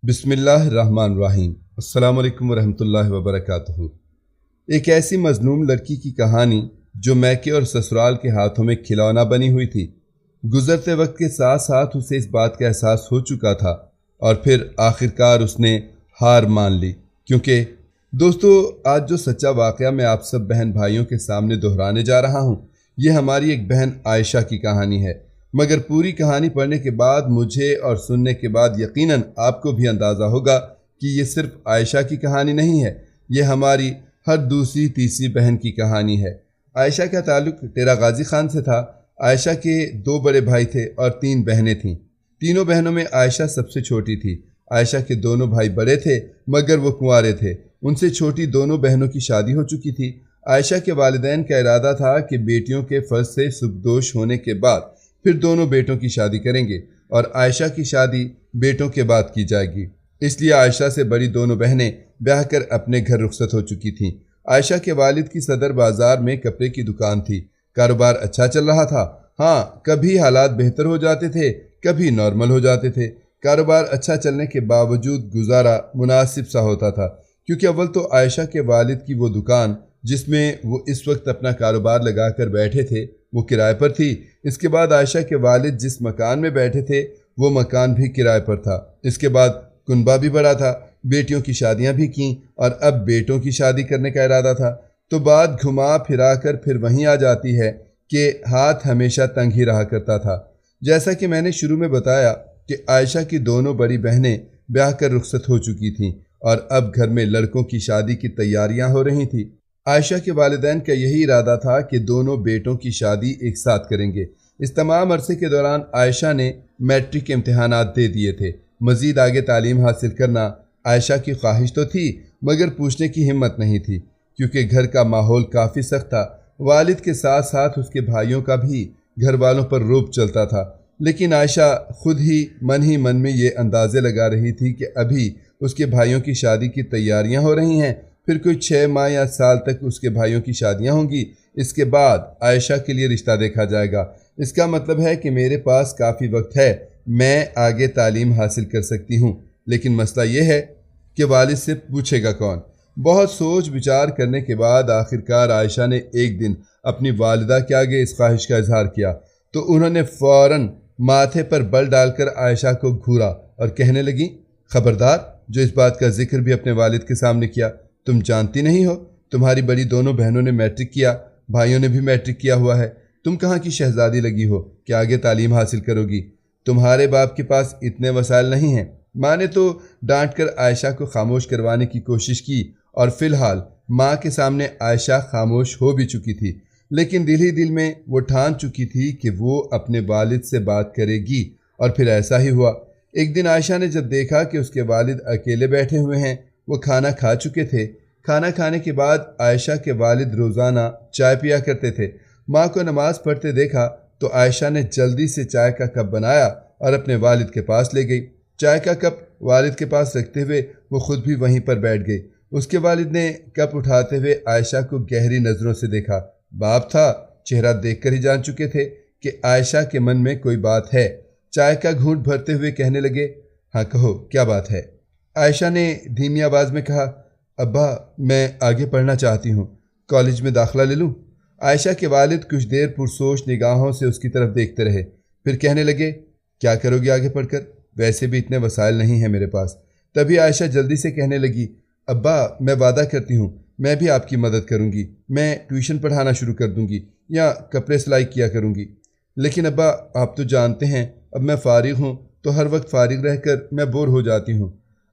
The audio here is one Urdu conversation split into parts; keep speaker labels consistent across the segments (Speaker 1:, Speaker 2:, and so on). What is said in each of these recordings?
Speaker 1: بسم اللہ الرحمن الرحیم۔ السلام علیکم ورحمۃ اللہ وبرکاتہ۔ ایک ایسی مظلوم لڑکی کی کہانی جو میکے اور سسرال کے ہاتھوں میں کھلونا بنی ہوئی تھی۔ گزرتے وقت کے ساتھ ساتھ اسے اس بات کا احساس ہو چکا تھا اور پھر آخرکار اس نے ہار مان لی، کیونکہ دوستو آج جو سچا واقعہ میں آپ سب بہن بھائیوں کے سامنے دہرانے جا رہا ہوں، یہ ہماری ایک بہن عائشہ کی کہانی ہے۔ مگر پوری کہانی پڑھنے کے بعد مجھے اور سننے کے بعد یقیناً آپ کو بھی اندازہ ہوگا کہ یہ صرف عائشہ کی کہانی نہیں ہے، یہ ہماری ہر دوسری تیسری بہن کی کہانی ہے۔ عائشہ کا تعلق ٹیرا غازی خان سے تھا۔ عائشہ کے 2 بڑے بھائی تھے اور 3 بہنیں تھیں۔ تینوں بہنوں میں عائشہ سب سے چھوٹی تھی۔ عائشہ کے دونوں بھائی بڑے تھے مگر وہ کنوارے تھے۔ ان سے چھوٹی دونوں بہنوں کی شادی ہو چکی تھی۔ عائشہ کے والدین کا ارادہ تھا کہ بیٹیوں کے فرض سے سبکدوش ہونے کے بعد پھر دونوں بیٹوں کی شادی کریں گے اور عائشہ کی شادی بیٹوں کے بعد کی جائے گی۔ اس لیے عائشہ سے بڑی دونوں بہنیں بیاہ کر اپنے گھر رخصت ہو چکی تھیں۔ عائشہ کے والد کی صدر بازار میں کپڑے کی دکان تھی۔ کاروبار اچھا چل رہا تھا۔ ہاں، کبھی حالات بہتر ہو جاتے تھے، کبھی نارمل ہو جاتے تھے۔ کاروبار اچھا چلنے کے باوجود گزارا مناسب سا ہوتا تھا، کیونکہ اول تو عائشہ کے والد کی وہ دکان جس میں وہ اس وقت اپنا کاروبار لگا کر بیٹھے تھے وہ کرائے پر تھی۔ اس کے بعد عائشہ کے والد جس مکان میں بیٹھے تھے وہ مکان بھی کرائے پر تھا۔ اس کے بعد کنبہ بھی بڑا تھا، بیٹیوں کی شادیاں بھی کیں اور اب بیٹوں کی شادی کرنے کا ارادہ تھا۔ تو بات گھما پھرا کر پھر وہیں آ جاتی ہے کہ ہاتھ ہمیشہ تنگ ہی رہا کرتا تھا۔ جیسا کہ میں نے شروع میں بتایا کہ عائشہ کی دونوں بڑی بہنیں بیاہ کر رخصت ہو چکی تھیں اور اب گھر میں لڑکوں کی شادی کی تیاریاں ہو رہی تھیں۔ عائشہ کے والدین کا یہی ارادہ تھا کہ دونوں بیٹوں کی شادی ایک ساتھ کریں گے۔ اس تمام عرصے کے دوران عائشہ نے میٹرک کے امتحانات دے دیے تھے۔ مزید آگے تعلیم حاصل کرنا عائشہ کی خواہش تو تھی مگر پوچھنے کی ہمت نہیں تھی، کیونکہ گھر کا ماحول کافی سخت تھا۔ والد کے ساتھ ساتھ اس کے بھائیوں کا بھی گھر والوں پر رعب چلتا تھا، لیکن عائشہ خود ہی من میں یہ اندازے لگا رہی تھی کہ ابھی اس کے بھائیوں کی شادی کی تیاریاں ہو رہی ہیں، پھر کوئی 6 ماہ یا سال تک اس کے بھائیوں کی شادیاں ہوں گی۔ اس کے بعد عائشہ کے لیے رشتہ دیکھا جائے گا۔ اس کا مطلب ہے کہ میرے پاس کافی وقت ہے، میں آگے تعلیم حاصل کر سکتی ہوں۔ لیکن مسئلہ یہ ہے کہ والد سے پوچھے گا کون؟ بہت سوچ بچار کرنے کے بعد آخرکار عائشہ نے ایک دن اپنی والدہ کے آگے اس خواہش کا اظہار کیا تو انہوں نے فوراً ماتھے پر بل ڈال کر عائشہ کو گھورا اور کہنے لگیں، خبردار، جو اس بات کا ذکر بھی اپنے والد کے سامنے کیا، تم جانتی نہیں ہو تمہاری بڑی دونوں بہنوں نے میٹرک کیا، بھائیوں نے بھی میٹرک کیا ہوا ہے، تم کہاں کی شہزادی لگی ہو کہ آگے تعلیم حاصل کرو گی؟ تمہارے باپ کے پاس اتنے وسائل نہیں ہیں۔ ماں نے تو ڈانٹ کر عائشہ کو خاموش کروانے کی کوشش کی اور فی الحال ماں کے سامنے عائشہ خاموش ہو بھی چکی تھی، لیکن دل ہی دل میں وہ ٹھان چکی تھی کہ وہ اپنے والد سے بات کرے گی، اور پھر ایسا ہی ہوا۔ ایک دن عائشہ نے جب دیکھا کہ اس کے والد اکیلے بیٹھے ہوئے ہیں، وہ کھانا کھا چکے تھے۔ کھانا کھانے کے بعد عائشہ کے والد روزانہ چائے پیا کرتے تھے۔ ماں کو نماز پڑھتے دیکھا تو عائشہ نے جلدی سے چائے کا کپ بنایا اور اپنے والد کے پاس لے گئی۔ چائے کا کپ والد کے پاس رکھتے ہوئے وہ خود بھی وہیں پر بیٹھ گئی۔ اس کے والد نے کپ اٹھاتے ہوئے عائشہ کو گہری نظروں سے دیکھا۔ باپ تھا، چہرہ دیکھ کر ہی جان چکے تھے کہ عائشہ کے من میں کوئی بات ہے۔ چائے کا گھونٹ بھرتے ہوئے کہنے لگے، ہاں کہو، کیا بات ہے؟ عائشہ نے دھیمی آواز میں کہا، ابا، میں آگے پڑھنا چاہتی ہوں، کالج میں داخلہ لے لوں؟ عائشہ کے والد کچھ دیر پرسوچ نگاہوں سے اس کی طرف دیکھتے رہے، پھر کہنے لگے، کیا کرو گی آگے پڑھ کر؟ ویسے بھی اتنے وسائل نہیں ہیں میرے پاس۔ تبھی عائشہ جلدی سے کہنے لگی، ابا، میں وعدہ کرتی ہوں میں بھی آپ کی مدد کروں گی، میں ٹیوشن پڑھانا شروع کر دوں گی یا کپڑے سلائی کیا کروں گی۔ لیکن ابا، آپ تو جانتے ہیں اب میں فارغ ہوں تو ہر وقت فارغ رہ کر میں بور ہو جاتی ہوں۔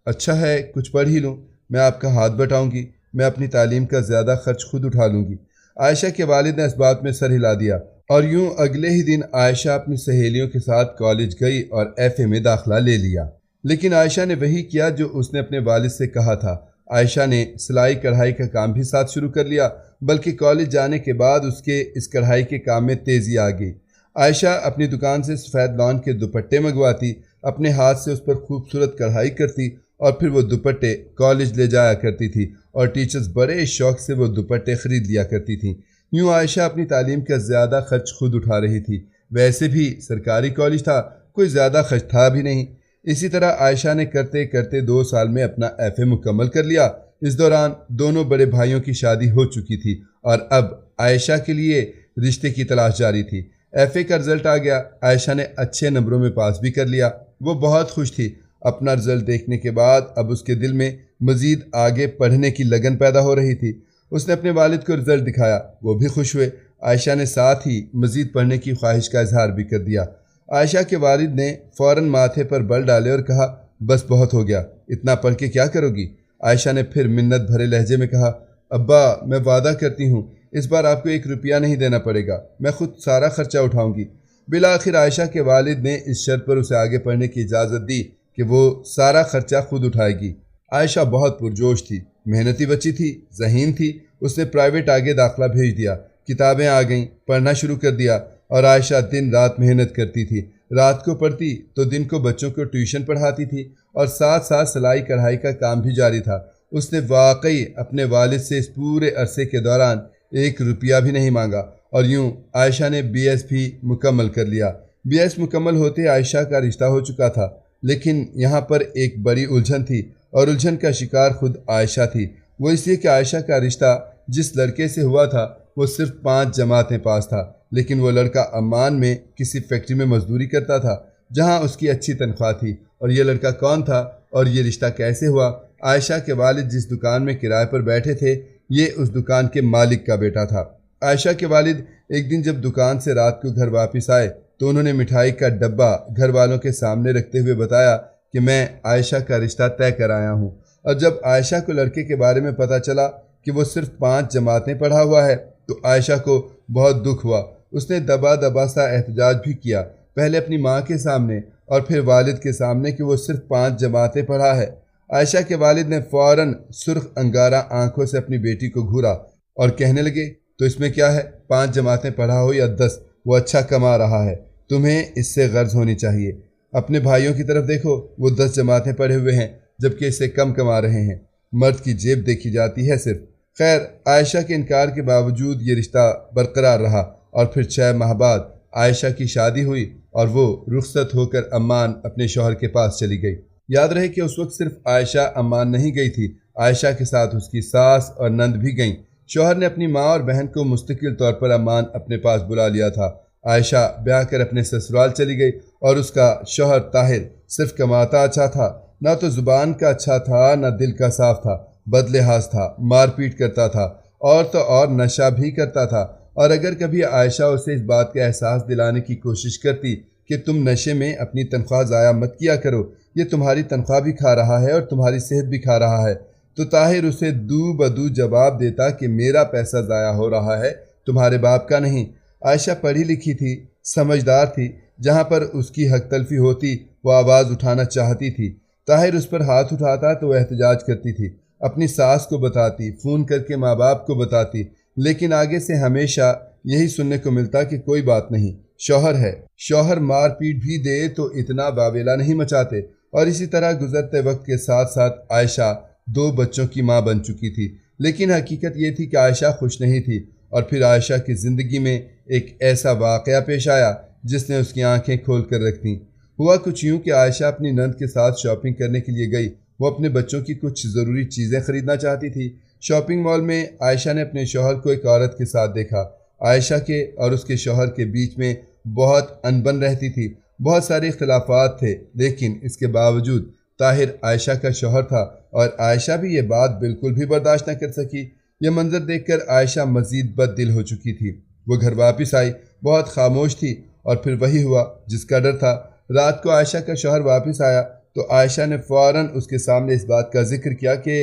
Speaker 1: اچھا ہے کچھ پڑھ ہی لوں، میں آپ کا ہاتھ بٹاؤں گی، میں اپنی تعلیم کا زیادہ خرچ خود اٹھا لوں گی۔ عائشہ کے والد نے اس بات میں سر ہلا دیا اور یوں اگلے ہی دن عائشہ اپنی سہیلیوں کے ساتھ کالج گئی اور FA میں داخلہ لے لیا۔ لیکن عائشہ نے وہی کیا جو اس نے اپنے والد سے کہا تھا۔ عائشہ نے سلائی کڑھائی کا کام بھی ساتھ شروع کر لیا، بلکہ کالج جانے کے بعد اس کے اس کڑھائی کے کام میں تیزی آ گئی۔ عائشہ اپنی دکان سے سفید لان کے دوپٹے منگواتی، اپنے ہاتھ سے اس پر خوبصورت کڑھائی کرتی اور پھر وہ دوپٹے کالج لے جایا کرتی تھی اور ٹیچرز بڑے شوق سے وہ دوپٹے خرید لیا کرتی تھیں۔ یوں عائشہ اپنی تعلیم کا زیادہ خرچ خود اٹھا رہی تھی۔ ویسے بھی سرکاری کالج تھا، کوئی زیادہ خرچ تھا بھی نہیں۔ اسی طرح عائشہ نے کرتے کرتے 2 سال میں اپنا FA مکمل کر لیا۔ اس دوران دونوں بڑے بھائیوں کی شادی ہو چکی تھی اور اب عائشہ کے لیے رشتے کی تلاش جاری تھی۔ FA کا رزلٹ آ گیا۔ عائشہ نے اچھے نمبروں میں پاس بھی کر لیا۔ وہ بہت خوش تھی۔ اپنا رزلٹ دیکھنے کے بعد اب اس کے دل میں مزید آگے پڑھنے کی لگن پیدا ہو رہی تھی۔ اس نے اپنے والد کو رزلٹ دکھایا، وہ بھی خوش ہوئے۔ عائشہ نے ساتھ ہی مزید پڑھنے کی خواہش کا اظہار بھی کر دیا۔ عائشہ کے والد نے فوراً ماتھے پر بل ڈالے اور کہا، بس بہت ہو گیا، اتنا پڑھ کے کیا کرو گی؟ عائشہ نے پھر منت بھرے لہجے میں کہا، ابا میں وعدہ کرتی ہوں اس بار آپ کو 1 روپیہ نہیں دینا پڑے گا، میں خود سارا خرچہ اٹھاؤں گی۔ بالآخر عائشہ کے والد نے اس شرط پر اسے آگے پڑھنے کی اجازت دی کہ وہ سارا خرچہ خود اٹھائے گی۔ عائشہ بہت پرجوش تھی، محنتی بچی تھی، ذہین تھی۔ اس نے پرائیویٹ آگے داخلہ بھیج دیا، کتابیں آ گئیں، پڑھنا شروع کر دیا اور عائشہ دن رات محنت کرتی تھی۔ رات کو پڑھتی تو دن کو بچوں کو ٹیوشن پڑھاتی تھی اور ساتھ ساتھ سلائی کڑھائی کا کام بھی جاری تھا۔ اس نے واقعی اپنے والد سے اس پورے عرصے کے دوران 1 روپیہ بھی نہیں مانگا اور یوں عائشہ نے BS بھی مکمل کر لیا۔ BS مکمل ہوتے عائشہ کا رشتہ ہو چکا تھا، لیکن یہاں پر ایک بڑی الجھن تھی اور الجھن کا شکار خود عائشہ تھی۔ وہ اس لیے کہ عائشہ کا رشتہ جس لڑکے سے ہوا تھا وہ صرف 5 جماعتیں پاس تھا، لیکن وہ لڑکا عمان میں کسی فیکٹری میں مزدوری کرتا تھا جہاں اس کی اچھی تنخواہ تھی۔ اور یہ لڑکا کون تھا اور یہ رشتہ کیسے ہوا؟ عائشہ کے والد جس دکان میں کرائے پر بیٹھے تھے یہ اس دکان کے مالک کا بیٹا تھا۔ عائشہ کے والد ایک دن جب دکان سے رات کو گھر واپس آئے تو انہوں نے مٹھائی کا ڈبہ گھر والوں کے سامنے رکھتے ہوئے بتایا کہ میں عائشہ کا رشتہ طے کر آیا ہوں۔ اور جب عائشہ کو لڑکے کے بارے میں پتہ چلا کہ وہ صرف 5 جماعتیں پڑھا ہوا ہے تو عائشہ کو بہت دکھ ہوا۔ اس نے دبا دبا سا احتجاج بھی کیا، پہلے اپنی ماں کے سامنے اور پھر والد کے سامنے کہ وہ صرف 5 جماعتیں پڑھا ہے۔ عائشہ کے والد نے فوراً سرخ انگارہ آنکھوں سے اپنی بیٹی کو گھورا اور کہنے لگے، تو اس میں کیا ہے، 5 جماعتیں پڑھا ہو یا 10، وہ اچھا کما رہا ہے، تمہیں اس سے غرض ہونی چاہیے۔ اپنے بھائیوں کی طرف دیکھو، وہ 10 جماعتیں پڑھے ہوئے ہیں جبکہ اس سے کم کما رہے ہیں۔ مرد کی جیب دیکھی جاتی ہے صرف۔ خیر، عائشہ کے انکار کے باوجود یہ رشتہ برقرار رہا اور پھر 6 ماہ بعد عائشہ کی شادی ہوئی اور وہ رخصت ہو کر عمان اپنے شوہر کے پاس چلی گئی۔ یاد رہے کہ اس وقت صرف عائشہ عمان نہیں گئی تھی، عائشہ کے ساتھ اس کی ساس اور نند بھی گئیں۔ شوہر نے اپنی ماں اور بہن کو مستقل طور پر عمان اپنے پاس بلا لیا تھا۔ عائشہ بیاہ کر اپنے سسرال چلی گئی اور اس کا شوہر طاہر صرف کماتا اچھا تھا، نہ تو زبان کا اچھا تھا نہ دل کا صاف تھا، بد لحاظ تھا، مار پیٹ کرتا تھا اور تو اور نشہ بھی کرتا تھا۔ اور اگر کبھی عائشہ اسے اس بات کا احساس دلانے کی کوشش کرتی کہ تم نشے میں اپنی تنخواہ ضائع مت کیا کرو، یہ تمہاری تنخواہ بھی کھا رہا ہے اور تمہاری صحت بھی کھا رہا ہے، تو طاہر اسے دو بدو جواب دیتا کہ میرا پیسہ ضائع ہو رہا ہے، تمہارے باپ کا نہیں۔ عائشہ پڑھی لکھی تھی، سمجھدار تھی، جہاں پر اس کی حق تلفی ہوتی وہ آواز اٹھانا چاہتی تھی۔ طاہر اس پر ہاتھ اٹھاتا تو وہ احتجاج کرتی تھی، اپنی ساس کو بتاتی، فون کر کے ماں باپ کو بتاتی، لیکن آگے سے ہمیشہ یہی سننے کو ملتا کہ کوئی بات نہیں، شوہر ہے، شوہر مار پیٹ بھی دے تو اتنا واویلا نہیں مچاتے۔ اور اسی طرح گزرتے وقت کے ساتھ ساتھ عائشہ 2 بچوں کی ماں بن چکی تھی، لیکن حقیقت یہ تھی کہ عائشہ خوش نہیں تھی۔ اور پھر عائشہ کی زندگی میں ایک ایسا واقعہ پیش آیا جس نے اس کی آنکھیں کھول کر رکھ دیں۔ ہوا کچھ یوں کہ عائشہ اپنی نند کے ساتھ شاپنگ کرنے کے لیے گئی۔ وہ اپنے بچوں کی کچھ ضروری چیزیں خریدنا چاہتی تھی۔ شاپنگ مال میں عائشہ نے اپنے شوہر کو ایک عورت کے ساتھ دیکھا۔ عائشہ کے اور اس کے شوہر کے بیچ میں بہت انبن رہتی تھی، بہت سارے اختلافات تھے، لیکن اس کے باوجود طاہر عائشہ کا شوہر تھا اور عائشہ بھی یہ بات بالکل بھی برداشت نہ کر سکی۔ یہ منظر دیکھ کر عائشہ مزید بد دل ہو چکی تھی۔ وہ گھر واپس آئی، بہت خاموش تھی اور پھر وہی ہوا جس کا ڈر تھا۔ رات کو عائشہ کا شوہر واپس آیا تو عائشہ نے فوراً اس کے سامنے اس بات کا ذکر کیا کہ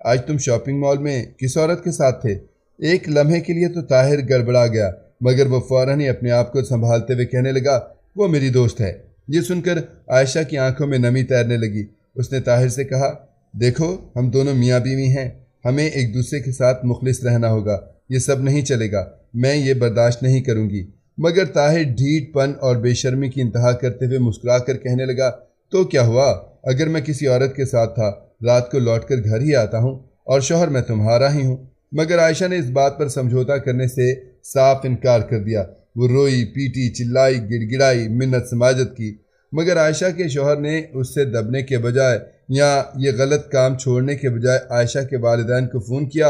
Speaker 1: آج تم شاپنگ مال میں کس عورت کے ساتھ تھے؟ ایک لمحے کے لیے تو طاہر گڑبڑا گیا، مگر وہ فوراً ہی اپنے آپ کو سنبھالتے ہوئے کہنے لگا، وہ میری دوست ہے۔ یہ سن کر عائشہ کی آنکھوں میں نمی تیرنے لگی۔ اس نے طاہر سے کہا، دیکھو ہم دونوں میاں بیوی ہیں، ہمیں ایک دوسرے کے ساتھ مخلص رہنا ہوگا، یہ سب نہیں چلے گا، میں یہ برداشت نہیں کروں گی۔ مگر طاہر ڈھیٹ پن اور بے شرمی کی انتہا کرتے ہوئے مسکرا کر کہنے لگا، تو کیا ہوا، اگر میں کسی عورت کے ساتھ تھا رات کو لوٹ کر گھر ہی آتا ہوں اور شوہر میں تمہارا ہی ہوں۔ مگر عائشہ نے اس بات پر سمجھوتا کرنے سے صاف انکار کر دیا۔ وہ روئی پیٹی، چلائی، گڑ گڑائی، منت سماجت کی۔ مگر عائشہ کے شوہر نے اس سے دبنے کے بجائے یا یہ غلط کام چھوڑنے کے بجائے عائشہ کے والدین کو فون کیا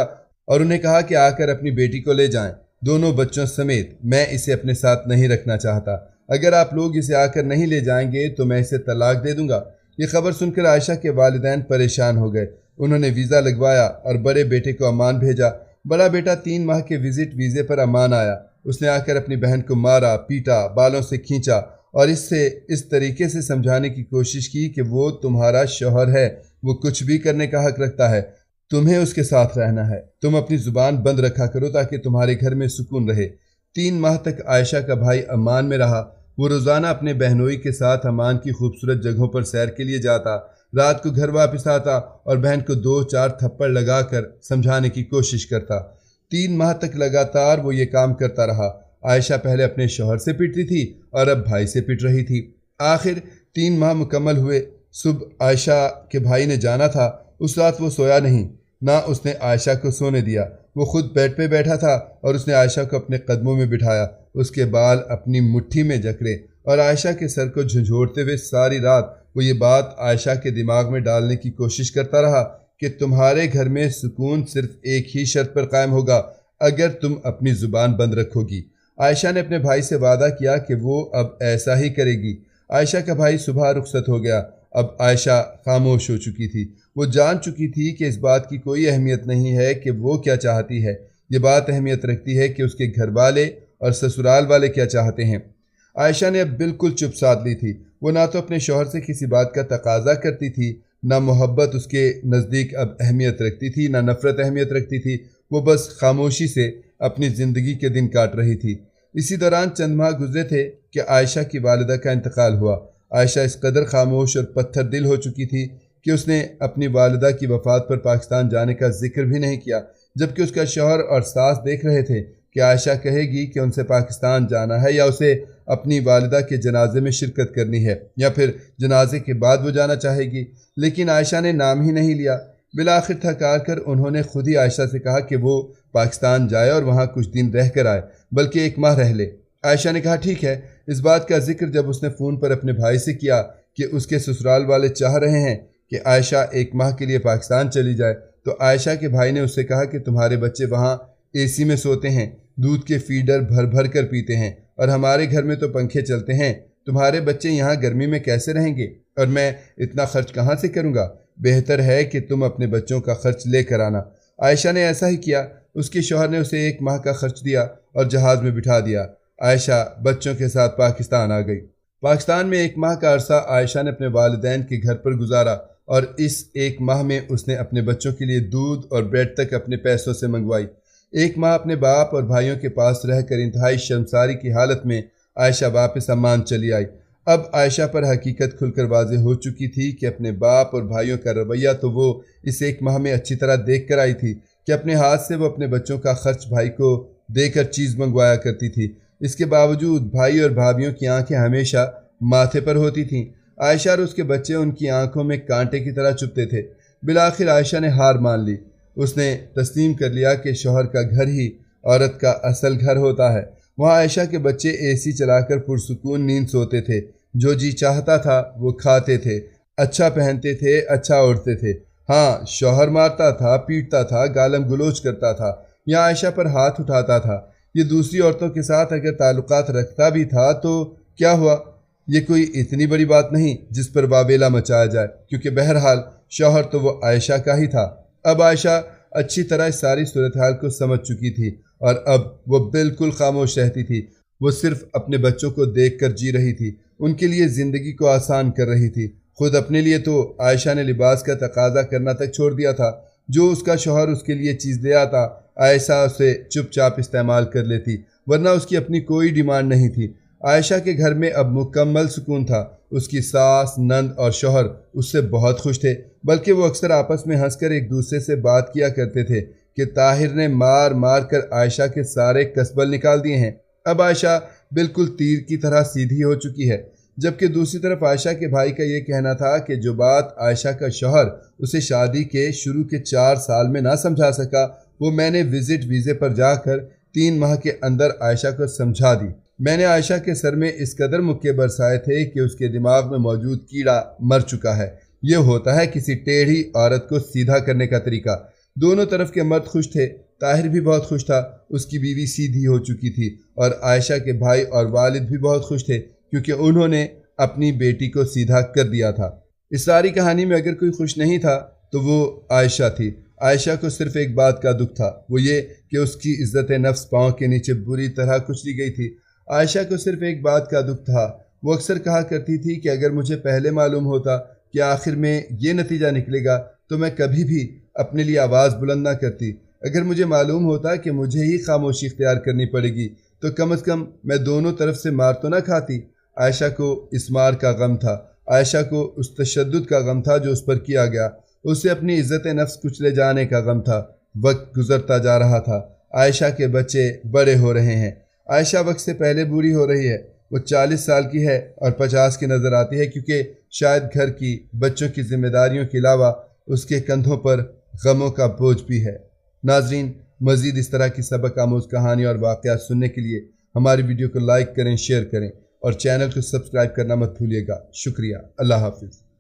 Speaker 1: اور انہیں کہا کہ آ کر اپنی بیٹی کو لے جائیں، دونوں بچوں سمیت، میں اسے اپنے ساتھ نہیں رکھنا چاہتا، اگر آپ لوگ اسے آ کر نہیں لے جائیں گے تو میں اسے طلاق دے دوں گا۔ یہ خبر سن کر عائشہ کے والدین پریشان ہو گئے، انہوں نے ویزا لگوایا اور بڑے بیٹے کو عمان بھیجا۔ بڑا بیٹا 3 ماہ کے ویزے پر عمان آیا، اس نے آ کر اپنی بہن کو مارا، پیٹا، بالوں سے کھینچا اور اس طریقے سے سمجھانے کی کوشش کی کہ وہ تمہارا شوہر ہے، وہ کچھ بھی کرنے کا حق رکھتا ہے، تمہیں اس کے ساتھ رہنا ہے، تم اپنی زبان بند رکھا کرو تاکہ تمہارے گھر میں سکون رہے۔ 3 ماہ تک عائشہ کا بھائی عمان میں رہا، وہ روزانہ اپنے بہنوئی کے ساتھ عمان کی خوبصورت جگہوں پر سیر کے لیے جاتا، رات کو گھر واپس آتا اور بہن کو 2-4 تھپڑ لگا کر سمجھانے کی کوشش کرتا۔ 3 ماہ تک لگاتار وہ یہ کام کرتا رہا۔ عائشہ پہلے اپنے شوہر سے پٹتی تھی اور اب بھائی سے پٹ رہی تھی۔ آخر 3 ماہ مکمل ہوئے، صبح عائشہ کے بھائی نے جانا تھا، اس رات وہ سویا نہیں، نہ اس نے عائشہ کو سونے دیا، وہ خود بیڈ پہ بیٹھا تھا اور اس نے عائشہ کو اپنے قدموں میں بٹھایا، اس کے بال اپنی مٹھی میں جکڑے اور عائشہ کے سر کو جھنجھوڑتے ہوئے ساری رات وہ یہ بات عائشہ کے دماغ میں ڈالنے کی کوشش کرتا رہا کہ تمہارے گھر میں سکون صرف ایک ہی شرط پر قائم ہوگا، اگر تم اپنی زبان بند رکھو گی۔ عائشہ نے اپنے بھائی سے وعدہ کیا کہ وہ اب ایسا ہی کرے گی۔ عائشہ کا بھائی صبح رخصت ہو گیا، اب عائشہ خاموش ہو چکی تھی، وہ جان چکی تھی کہ اس بات کی کوئی اہمیت نہیں ہے کہ وہ کیا چاہتی ہے، یہ بات اہمیت رکھتی ہے کہ اس کے گھر والے اور سسرال والے کیا چاہتے ہیں۔ عائشہ نے اب بالکل چپ سادھ لی تھی، وہ نہ تو اپنے شوہر سے کسی بات کا تقاضا کرتی تھی، نہ محبت اس کے نزدیک اب اہمیت رکھتی تھی، نہ نفرت اہمیت رکھتی تھی، وہ بس خاموشی سے اپنی زندگی کے دن کاٹ رہی تھی۔ اسی دوران چند ماہ گزرے تھے کہ عائشہ کی والدہ کا انتقال ہوا۔ عائشہ اس قدر خاموش اور پتھر دل ہو چکی تھی کہ اس نے اپنی والدہ کی وفات پر پاکستان جانے کا ذکر بھی نہیں کیا، جبکہ اس کا شوہر اور ساس دیکھ رہے تھے کہ عائشہ کہے گی کہ ان سے پاکستان جانا ہے یا اسے اپنی والدہ کے جنازے میں شرکت کرنی ہے یا پھر جنازے کے بعد وہ جانا چاہے گی، لیکن عائشہ نے نام ہی نہیں لیا۔ بالآخر تھک کر انہوں نے خود ہی عائشہ سے کہا کہ وہ پاکستان جائے اور وہاں کچھ دن رہ کر آئے، بلکہ 1 ماہ رہ لے۔ عائشہ نے کہا ٹھیک ہے۔ اس بات کا ذکر جب اس نے فون پر اپنے بھائی سے کیا کہ اس کے سسرال والے چاہ رہے ہیں کہ عائشہ 1 ماہ کے لیے پاکستان چلی جائے، تو عائشہ کے بھائی نے اس سے کہا کہ تمہارے بچے وہاں اے سی میں سوتے ہیں، دودھ کے فیڈر بھر بھر کر پیتے ہیں اور ہمارے گھر میں تو پنکھے چلتے ہیں، تمہارے بچے یہاں گرمی میں کیسے رہیں گے اور میں اتنا خرچ کہاں سے کروں گا؟ بہتر ہے کہ تم اپنے بچوں کا خرچ لے کر آنا۔ عائشہ نے ایسا ہی کیا، اس کے شوہر نے اسے 1 ماہ کا خرچ دیا اور جہاز میں بٹھا دیا۔ عائشہ بچوں کے ساتھ پاکستان آ گئی۔ پاکستان میں 1 ماہ کا عرصہ عائشہ نے اپنے والدین کے گھر پر گزارا اور اس 1 ماہ میں اس نے اپنے بچوں کے لیے دودھ اور بریڈ تک اپنے پیسوں سے منگوائی۔ 1 ماہ اپنے باپ اور بھائیوں کے پاس رہ کر انتہائی شرمساری کی حالت میں عائشہ واپس عمان چلی آئی۔ اب عائشہ پر حقیقت کھل کر واضح ہو چکی تھی کہ اپنے باپ اور بھائیوں کا رویہ تو وہ اس 1 ماہ میں اچھی طرح دیکھ کر آئی تھی کہ اپنے ہاتھ سے وہ اپنے بچوں کا خرچ بھائی کو دے کر چیز منگوایا کرتی تھی، اس کے باوجود بھائی اور بھابھیوں کی آنکھیں ہمیشہ ماتھے پر ہوتی تھیں۔ عائشہ اور اس کے بچے ان کی آنکھوں میں کانٹے کی طرح چبھتے تھے۔ بالآخر عائشہ نے ہار مان لی، اس نے تسلیم کر لیا کہ شوہر کا گھر ہی عورت کا اصل گھر ہوتا ہے۔ وہاں عائشہ کے بچے اے سی چلا کر پرسکون نیند سوتے تھے، جو جی چاہتا تھا وہ کھاتے تھے، اچھا پہنتے تھے، اچھا اڑتے تھے۔ ہاں، شوہر مارتا تھا، پیٹتا تھا، گالم گلوچ کرتا تھا یا عائشہ پر ہاتھ اٹھاتا تھا، یہ دوسری عورتوں کے ساتھ اگر تعلقات رکھتا بھی تھا تو کیا ہوا؟ یہ کوئی اتنی بڑی بات نہیں جس پر واویلا مچایا جائے، کیونکہ بہرحال شوہر تو وہ عائشہ کا ہی تھا۔ اب عائشہ اچھی طرح اس ساری صورتحال کو سمجھ چکی تھی اور اب وہ بالکل خاموش رہتی تھی، وہ صرف اپنے بچوں کو دیکھ کر جی رہی تھی، ان کے لیے زندگی کو آسان کر رہی تھی۔ خود اپنے لیے تو عائشہ نے لباس کا تقاضا کرنا تک چھوڑ دیا تھا، جو اس کا شوہر اس کے لیے چیز لے آتا عائشہ اسے چپ چاپ استعمال کر لیتی، ورنہ اس کی اپنی کوئی ڈیمانڈ نہیں تھی۔ عائشہ کے گھر میں اب مکمل سکون تھا، اس کی ساس، نند اور شوہر اس سے بہت خوش تھے، بلکہ وہ اکثر آپس میں ہنس کر ایک دوسرے سے بات کیا کرتے تھے کہ طاہر نے مار مار کر عائشہ کے سارے کسبل نکال دیے ہیں۔ اب عائشہ بالکل تیر کی طرح سیدھی ہو چکی ہے، جبکہ دوسری طرف عائشہ کے بھائی کا یہ کہنا تھا کہ جو بات عائشہ کا شوہر اسے شادی کے شروع کے 4 سال میں نہ سمجھا سکا، وہ میں نے ویزے پر جا کر 3 ماہ کے اندر عائشہ کو سمجھا دی۔ میں نے عائشہ کے سر میں اس قدر مکے برسائے تھے کہ اس کے دماغ میں موجود کیڑا مر چکا ہے۔ یہ ہوتا ہے کسی ٹیڑھی عورت کو سیدھا کرنے کا طریقہ۔ دونوں طرف کے مرد خوش تھے۔ طاہر بھی بہت خوش تھا، اس کی بیوی سیدھی ہو چکی تھی، اور عائشہ کے بھائی اور والد بھی بہت خوش تھے کیونکہ انہوں نے اپنی بیٹی کو سیدھا کر دیا تھا۔ اس ساری کہانی میں اگر کوئی خوش نہیں تھا تو وہ عائشہ تھی۔ عائشہ کو صرف ایک بات کا دکھ تھا، وہ یہ کہ اس کی عزت نفس پاؤں کے نیچے بری طرح کچلی گئی تھی۔ عائشہ کو صرف ایک بات کا دکھ تھا، وہ اکثر کہا کرتی تھی کہ اگر مجھے پہلے معلوم ہوتا کہ آخر میں یہ نتیجہ نکلے گا تو میں کبھی بھی اپنے لیے آواز بلند نہ کرتی۔ اگر مجھے معلوم ہوتا کہ مجھے ہی خاموشی اختیار کرنی پڑے گی تو کم از کم میں دونوں طرف سے مار تو نہ کھاتی۔ عائشہ کو اس مار کا غم تھا، عائشہ کو اس تشدد کا غم تھا جو اس پر کیا گیا، اسے اپنی عزت نفس کچلے جانے کا غم تھا۔ وقت گزرتا جا رہا تھا، عائشہ کے بچے بڑے ہو رہے ہیں۔ عائشہ وقت سے پہلے بوڑھی ہو رہی ہے، وہ 40 سال کی ہے اور 50 کی نظر آتی ہے کیونکہ شاید گھر کی بچوں کی ذمہ داریوں کے علاوہ اس کے کندھوں پر غموں کا بوجھ بھی ہے۔ ناظرین، مزید اس طرح کی سبق آموز کہانی اور واقعات سننے کے لیے ہماری ویڈیو کو لائک کریں، شیئر کریں اور چینل کو سبسکرائب کرنا مت بھولیے گا۔ شکریہ۔ اللہ حافظ۔